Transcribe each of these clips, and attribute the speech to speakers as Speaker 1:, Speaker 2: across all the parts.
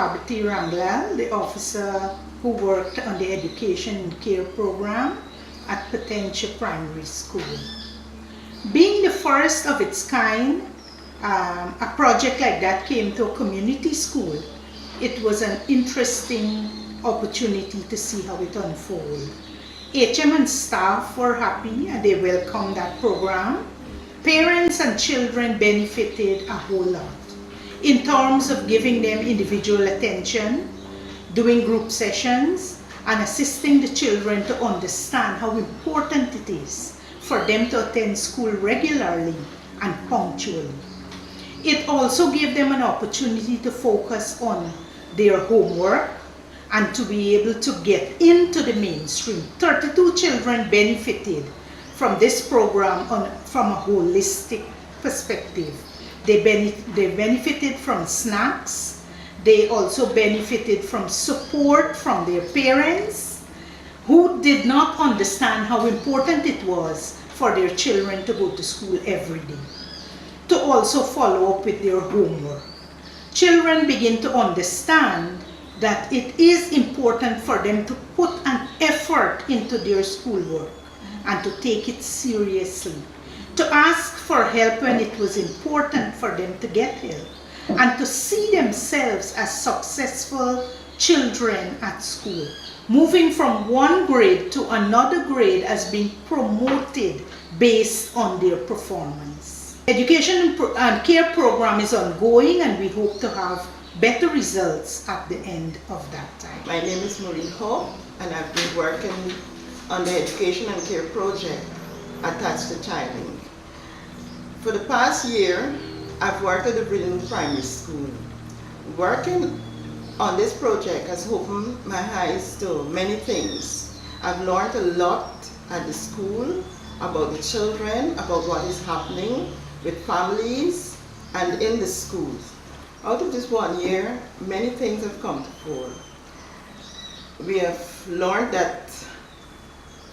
Speaker 1: Pabiti Ranglal, the officer who worked on the Education and Care program at Potentia Primary School. Being the first of its kind, a project like that came to a community school. It was an interesting opportunity to see how it unfolded. HM and staff were happy and they welcomed that program. Parents and children benefited a whole lot in terms of giving them individual attention, doing group sessions, and assisting the children to understand how important it is for them to attend school regularly and punctually. It also gave them an opportunity to focus on their homework and to be able to get into the mainstream. 32 children benefited from this program from a holistic perspective. They benefited from snacks. They also benefited from support from their parents who did not understand how important it was for their children to go to school every day, to also follow up with their homework. Children begin to understand that it is important for them to put an effort into their schoolwork and to take it seriously, to ask for help when it was important for them to get help, and to see themselves as successful children at school, moving from one grade to another grade as being promoted based on their performance. Education and Care program is ongoing and we hope to have better results at the end of that time.
Speaker 2: My name is Maureen Ho and I've been working on the Education and Care project attached to ChildLinK. For the past year, I've worked at the Brilliant Primary School. Working on this project has opened my eyes to many things. I've learned a lot at the school about the children, about what is happening with families and in the schools. Out of this 1 year, many things have come to fore. We have learned that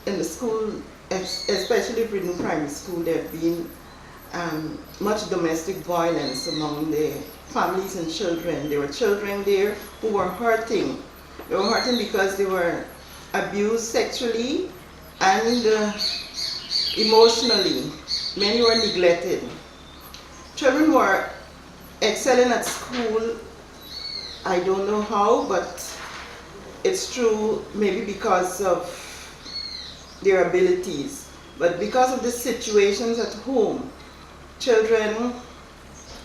Speaker 2: in the school, especially Brilliant Primary School, there have been much domestic violence among the families and children. There were children there who were hurting. They were hurting because they were abused sexually and emotionally. Many were neglected. Children were excelling at school. I don't know how, but it's true, maybe because of their abilities. But because of the situations at home, children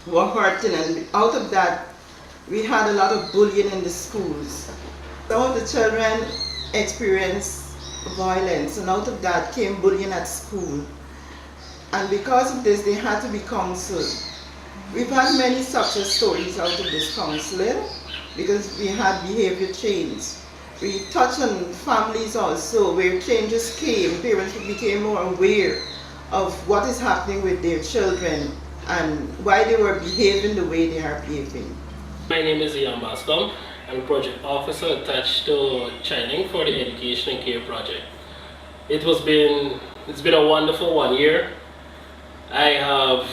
Speaker 2: were hurting, and out of that, we had a lot of bullying in the schools. Some of the children experienced violence, and out of that came bullying at school. And because of this, they had to be counseled. We've had many success stories out of this counseling because we had behavior change. We touched on families also where changes came. Parents became more aware of what is happening with their children and why they were behaving the way they are behaving.
Speaker 3: My name is Ian Bascom. I'm a project officer attached to ChildLinK for the Education and Care project. It's been a wonderful 1 year. I have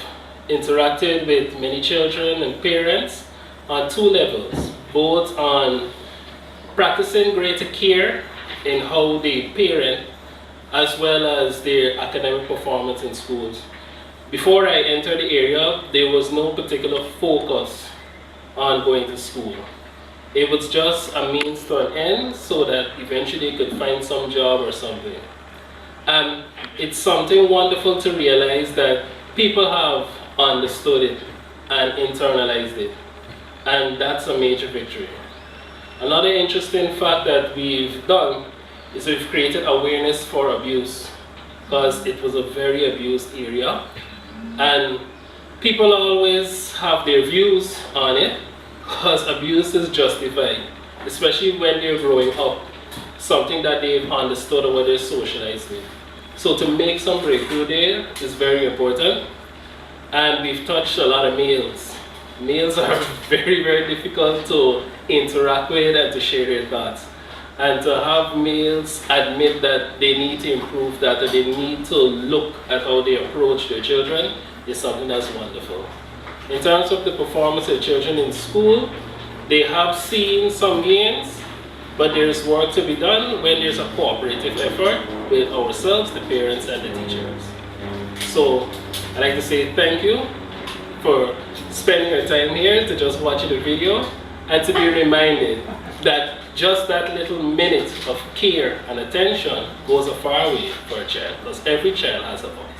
Speaker 3: interacted with many children and parents on 2 levels, both on practicing greater care in how they parent as well as their academic performance in schools. Before I entered the area, there was no particular focus on going to school. It was just a means to an end so that eventually you could find some job or something. And it's something wonderful to realize that people have understood it and internalized it. And that's a major victory. Another interesting fact that we've done is we've created awareness for abuse, because it was a very abused area. And people always have their views on it, because abuse is justified, especially when they're growing up, something that they've understood or what they're socialized with. So to make some breakthrough there is very important. And we've touched a lot of males. Males are very, very difficult to interact with and to share their thoughts. And to have males admit that they need to improve that, or they need to look at how they approach their children, is something that's wonderful. In terms of the performance of children in school, They have seen some gains, but there's work to be done when there's a cooperative effort with ourselves, the parents and the teachers. So I'd like to say thank you for spending your time here to just watch the video and to be reminded that just that little minute of care and attention goes a far way for a child, because every child has a voice.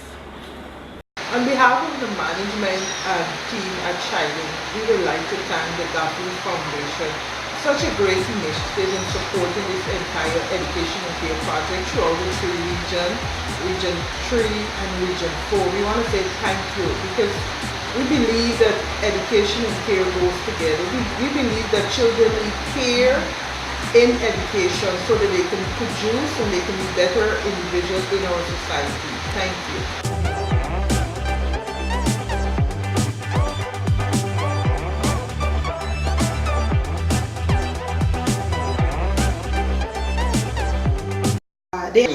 Speaker 2: On behalf of the management team at ChildLinK, we would like to thank the Gaffney Foundation, such a great initiative in supporting this entire education and care project throughout the three regions, Region 3 and Region 4. We want to say thank you because we believe that education and care goes together. We believe that children need care in education so that they can produce and they can be better individuals in our society. Thank you.
Speaker 1: They